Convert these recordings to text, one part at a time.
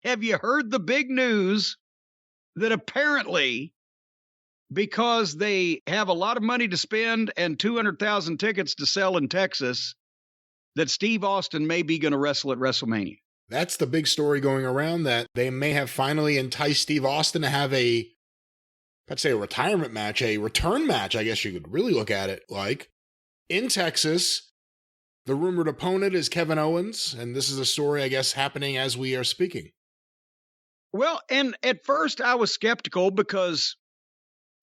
have you heard the big news that apparently, because they have a lot of money to spend and 200,000 tickets to sell in Texas, that Steve Austin may be going to wrestle at WrestleMania? That's the big story going around, that they may have finally enticed Steve Austin to have I'd say a retirement match, a return match, I guess you could really look at it like, in Texas. The rumored opponent is Kevin Owens, and this is a story, I guess, happening as we are speaking. Well, and at first I was skeptical because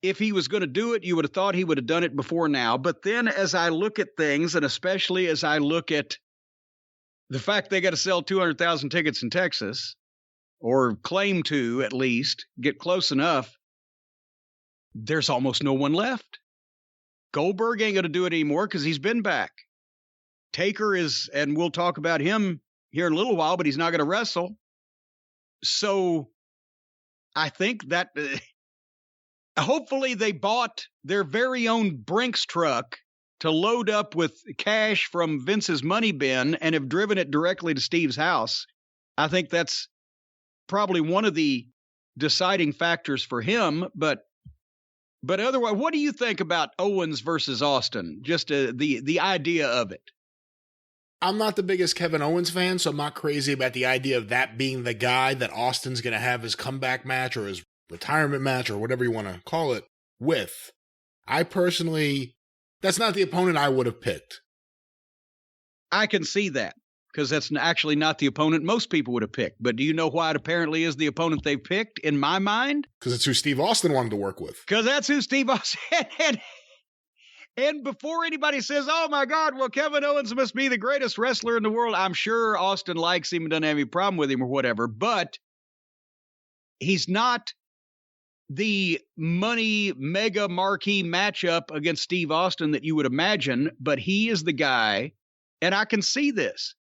if he was going to do it, you would have thought he would have done it before now. But then as I look at things, and especially as I look at the fact they got to sell 200,000 tickets in Texas, or claim to at least get close enough, there's almost no one left. Goldberg ain't going to do it anymore because he's been back. Taker is, and we'll talk about him here in a little while, but he's not going to wrestle. So I think that hopefully they bought their very own Brinks truck to load up with cash from Vince's money bin and have driven it directly to Steve's house. I think that's probably one of the deciding factors for him. But otherwise, what do you think about Owens versus Austin? Just the idea of it. I'm not the biggest Kevin Owens fan, so I'm not crazy about the idea of that being the guy that Austin's going to have his comeback match or his retirement match or whatever you want to call it with. I personally, that's not the opponent I would have picked. I can see that, because that's actually not the opponent most people would have picked. But do you know why it apparently is the opponent they've picked, in my mind? Because it's who Steve Austin wanted to work with. Because that's who Steve Austin... And before anybody says, oh my God, well, Kevin Owens must be the greatest wrestler in the world, I'm sure Austin likes him and doesn't have any problem with him or whatever, but he's not the money mega marquee matchup against Steve Austin that you would imagine, but he is the guy, and I can see this,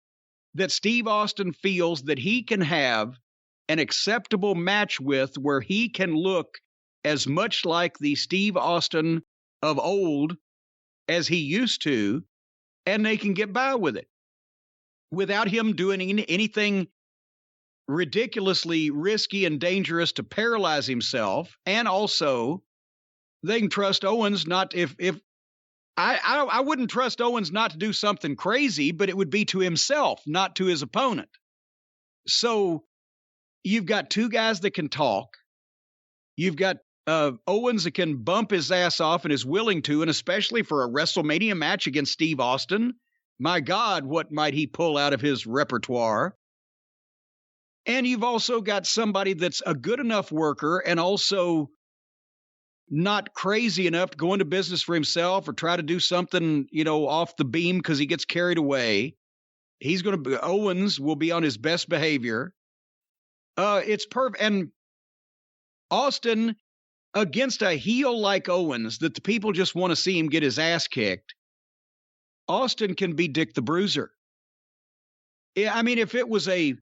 that Steve Austin feels that he can have an acceptable match with, where he can look as much like the Steve Austin of old as he used to, and they can get by with it without him doing anything ridiculously risky and dangerous to paralyze himself. And also they can trust Owens not, if I wouldn't trust Owens not to do something crazy, but it would be to himself, not to his opponent. So you've got two guys that can talk. You've got Owens that can bump his ass off and is willing to, and especially for a WrestleMania match against Steve Austin, my God, what might he pull out of his repertoire? And you've also got somebody that's a good enough worker and also not crazy enough to go into business for himself or try to do something, off the beam because he gets carried away. Owens will be on his best behavior. It's perfect. And Austin, against a heel like Owens, that the people just want to see him get his ass kicked, Austin can be Dick the Bruiser. I mean, if it was a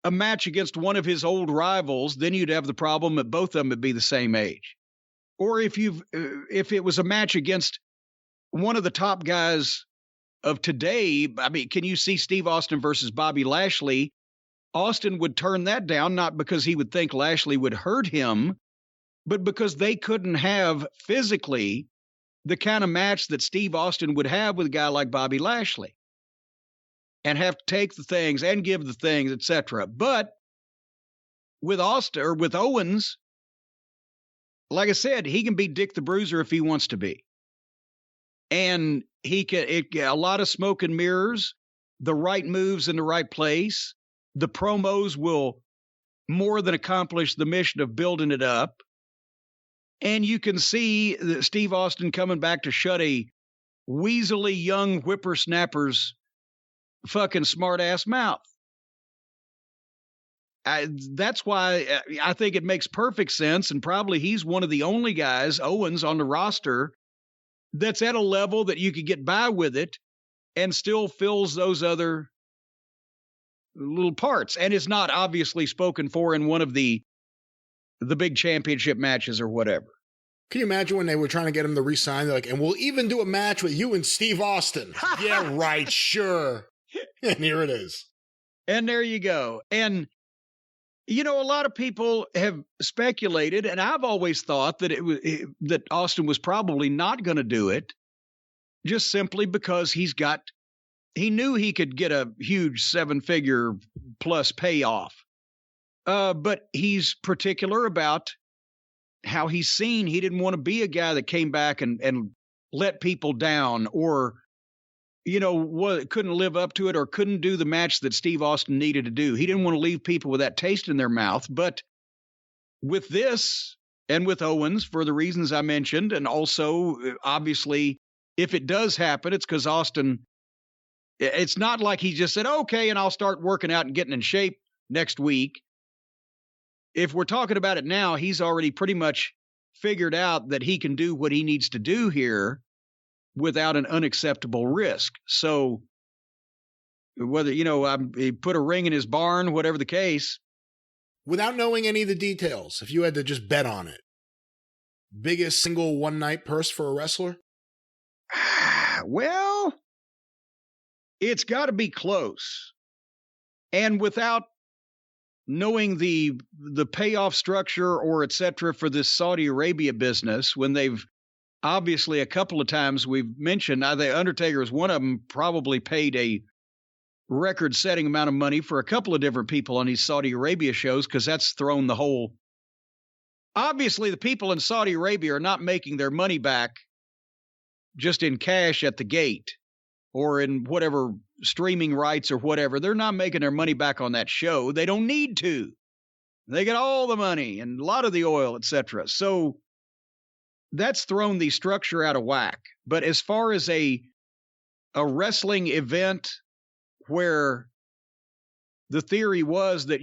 match against one of his old rivals, then you'd have the problem that both of them would be the same age. Or if it was a match against one of the top guys of today, I mean, can you see Steve Austin versus Bobby Lashley? Austin would turn that down, not because he would think Lashley would hurt him, but because they couldn't have physically the kind of match that Steve Austin would have with a guy like Bobby Lashley, and have to take the things and give the things, etc. But with Owens, like I said, he can be Dick the Bruiser if he wants to be. And a lot of smoke and mirrors, the right moves in the right place. The promos will more than accomplish the mission of building it up. And you can see Steve Austin coming back to shut a weaselly young whippersnapper's fucking smart-ass mouth. That's why I think it makes perfect sense, and probably he's one of the only guys, Owens, on the roster that's at a level that you could get by with it and still fills those other little parts, and is not obviously spoken for in one of the big championship matches or whatever. Can you imagine when they were trying to get him to re-sign? They're like, and we'll even do a match with you and Steve Austin. Yeah, right, sure. And here it is. And there you go. And A lot of people have speculated, and I've always thought that that Austin was probably not going to do it, just simply because he knew he could get a huge 7-figure plus payoff. But he's particular about how he's seen. He didn't want to be a guy that came back and let people down, or couldn't live up to it, or couldn't do the match that Steve Austin needed to do. He didn't want to leave people with that taste in their mouth. But with this and with Owens, for the reasons I mentioned, and also obviously if it does happen, it's because Austin, it's not like he just said, okay, and I'll start working out and getting in shape next week. If we're talking about it now, he's already pretty much figured out that he can do what he needs to do here without an unacceptable risk. So whether, he put a ring in his barn, whatever the case. Without knowing any of the details, if you had to just bet on it, biggest single one-night purse for a wrestler? Well, it's got to be close. And without knowing the payoff structure or et cetera for this Saudi Arabia business, when they've obviously a couple of times we've mentioned, the Undertaker is one of them, probably paid a record-setting amount of money for a couple of different people on these Saudi Arabia shows, because that's thrown the whole. Obviously, the people in Saudi Arabia are not making their money back just in cash at the gate or in whatever streaming rights or whatever. They're not making their money back on that show. They don't need to. They get all the money and a lot of the oil, etc. So that's thrown the structure out of whack. But as far as a wrestling event where the theory was that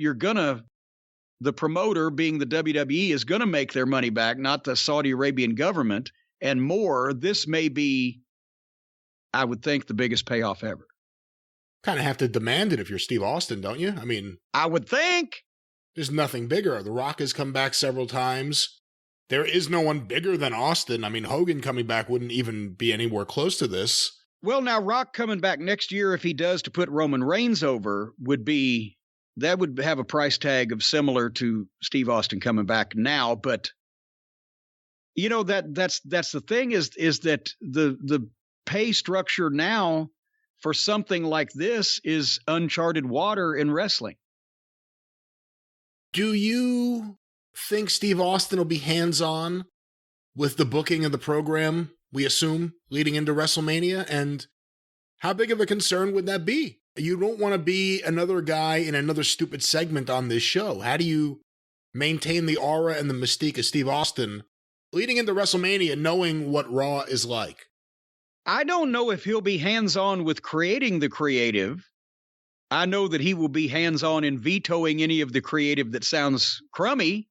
the promoter, being the WWE, is going to make their money back, not the Saudi Arabian government, and more, this may be, I would think, the biggest payoff ever. Kind of have to demand it if you're Steve Austin, don't you? I mean, I would think. There's nothing bigger. The Rock has come back several times. There is no one bigger than Austin. I mean, Hogan coming back wouldn't even be anywhere close to this. Well, now, Rock coming back next year, if he does, to put Roman Reigns over, would have a price tag of similar to Steve Austin coming back now. But that's the thing is that the pay structure now for something like this is uncharted water in wrestling. Do you think Steve Austin will be hands-on with the booking of the program, we assume, leading into WrestleMania? And how big of a concern would that be? You don't want to be another guy in another stupid segment on this show. How do you maintain the aura and the mystique of Steve Austin leading into WrestleMania, knowing what Raw is like? I don't know if he'll be hands-on with creating the creative. I know that he will be hands-on in vetoing any of the creative that sounds crummy.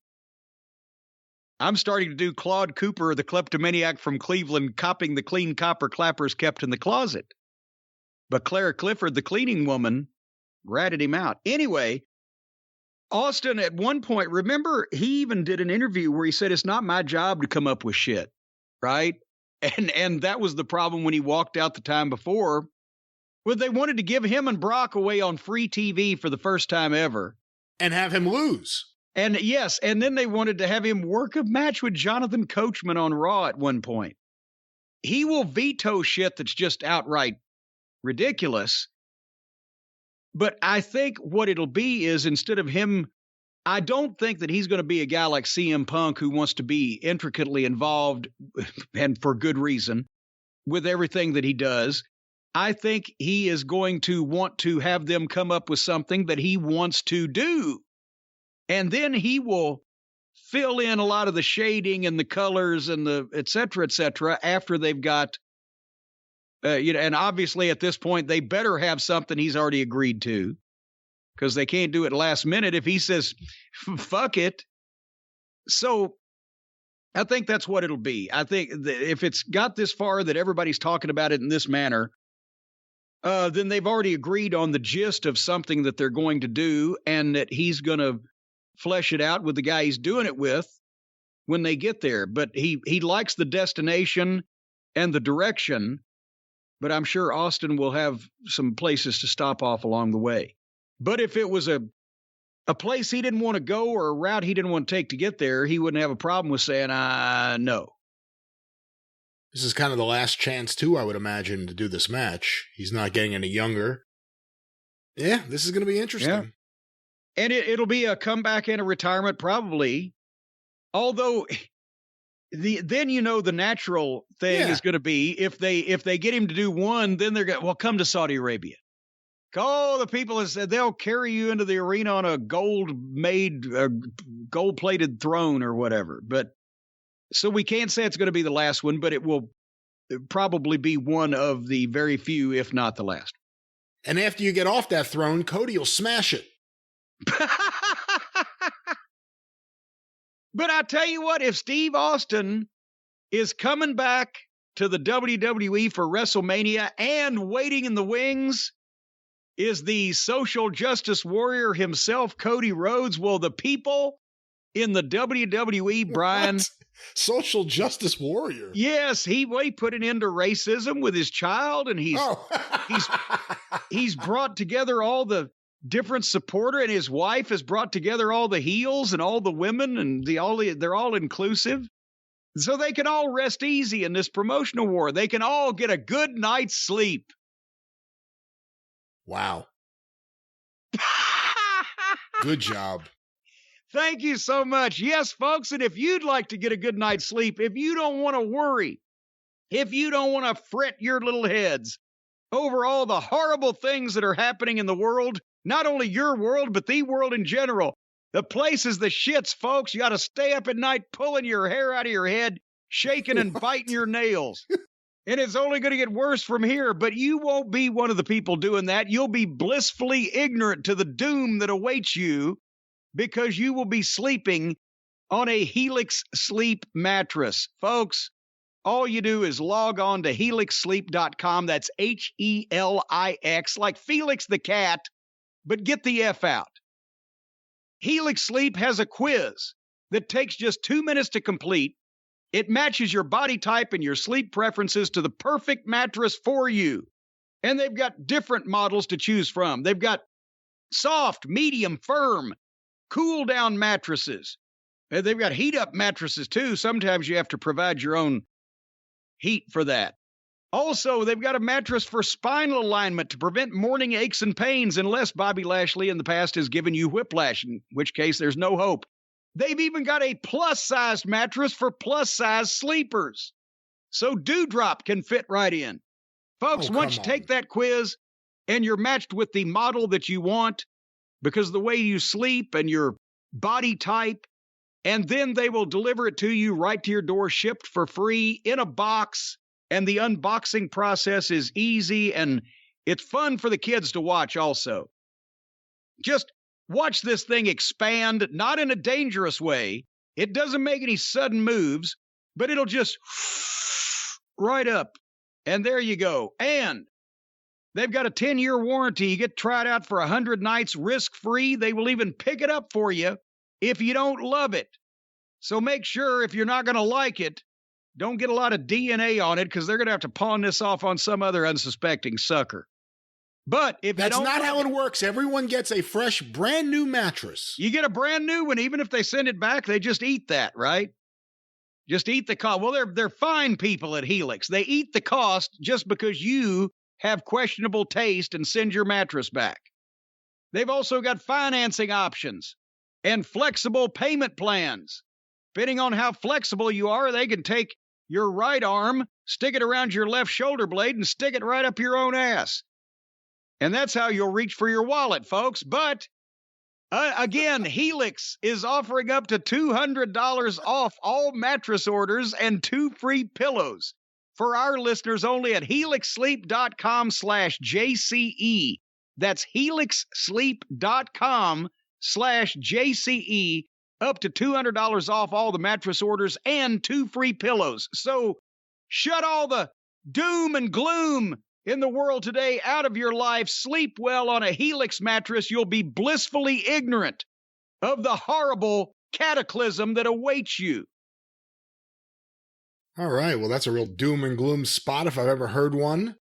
I'm starting to do Claude Cooper, the kleptomaniac from Cleveland, copping the clean copper clappers kept in the closet. But Clara Clifford, the cleaning woman, ratted him out. Anyway, Austin at one point, remember, he even did an interview where he said, it's not my job to come up with shit, right? And that was the problem when he walked out the time before. Well, they wanted to give him and Brock away on free TV for the first time ever. And have him lose. And yes, and then they wanted to have him work a match with Jonathan Coachman on Raw at one point. He will veto shit that's just outright ridiculous. But I think what it'll be is, instead of him, I don't think that he's going to be a guy like CM Punk who wants to be intricately involved, and for good reason, with everything that he does. I think he is going to want to have them come up with something that he wants to do. And then he will fill in a lot of the shading and the colors and the et cetera, after they've got, and obviously at this point, they better have something he's already agreed to, because they can't do it last minute if he says, fuck it. So I think that's what it'll be. I think that if it's got this far that everybody's talking about it in this manner, then they've already agreed on the gist of something that they're going to do, and that he's going to flesh it out with the guy he's doing it with when they get there. But he likes the destination and the direction, but I'm sure Austin will have some places to stop off along the way. But if it was a a place he didn't want to go or a route he didn't want to take to get there, he wouldn't have a problem with saying, no. This is kind of the last chance, too, I would imagine, to do this match. He's not getting any younger. Yeah, this is going to be interesting. Yeah. And it'll be a comeback and a retirement, probably. Although, then the natural thing is going to be, if they get him to do one, then they're going, well, come to Saudi Arabia. Oh, the people have said they'll carry you into the arena on a gold-plated throne or whatever. But so we can't say it's going to be the last one, but it will probably be one of the very few, if not the last. And after you get off that throne, Cody will smash it. But I tell you what, if Steve Austin is coming back to the WWE for WrestleMania and waiting in the wings is the social justice warrior himself, Cody Rhodes, well, the people in the WWE, Brian... What? Social justice warrior? Yes, he put an end to racism with his child, and he's brought together all the different supporter, and his wife has brought together all the heels and all the women, and they're all inclusive. So they can all rest easy in this promotional war. They can all get a good night's sleep. Wow. Good job. Thank you so much. Yes, folks, and if you'd like to get a good night's sleep, if you don't want to worry, if you don't want to fret your little heads over all the horrible things that are happening in the world, not only your world, but the world in general, the place is the shits, folks. You got to stay up at night pulling your hair out of your head, shaking and biting your nails. And it's only going to get worse from here, but you won't be one of the people doing that. You'll be blissfully ignorant to the doom that awaits you, because you will be sleeping on a Helix Sleep mattress. Folks, all you do is log on to helixsleep.com. That's Helix, like Felix the cat, but get the F out. Helix Sleep has a quiz that takes just 2 minutes to complete. It matches your body type and your sleep preferences to the perfect mattress for you. And they've got different models to choose from. They've got soft, medium, firm, cool down mattresses. They've got heat up mattresses too. Sometimes you have to provide your own heat for that. Also, they've got a mattress for spinal alignment to prevent morning aches and pains, unless Bobby Lashley in the past has given you whiplash, in which case there's no hope. They've even got a plus-sized mattress for plus-size sleepers. So Dewdrop can fit right in. Folks, once you take that quiz and you're matched with the model that you want, because of the way you sleep and your body type, and then they will deliver it to you right to your door, shipped for free in a box, and the unboxing process is easy, and it's fun for the kids to watch also. Just watch this thing expand, not in a dangerous way. It doesn't make any sudden moves, but it'll just right up, and there you go. And they've got a 10-year warranty. You get tried out for 100 nights risk-free. They will even pick it up for you if you don't love it. So make sure, if you're not going to like it, don't get a lot of DNA on it, because they're going to have to pawn this off on some other unsuspecting sucker. But if that's not how it works. Everyone gets a fresh, brand new mattress. You get a brand new one. Even if they send it back, they just eat that, right? Just eat the cost. Well, they're fine people at Helix. They eat the cost just because you have questionable taste and send your mattress back. They've also got financing options and flexible payment plans. Depending on how flexible you are, they can take your right arm, stick it around your left shoulder blade, and stick it right up your own ass. And that's how you'll reach for your wallet, folks. But, again, Helix is offering up to $200 off all mattress orders and 2 free pillows for our listeners only at helixsleep.com/JCE. That's helixsleep.com/JCE, up to $200 off all the mattress orders and 2 free pillows. So shut all the doom and gloom in the world today out of your life. Sleep well on a Helix mattress. You'll be blissfully ignorant of the horrible cataclysm that awaits you. All right, well, that's a real doom and gloom spot if I've ever heard one.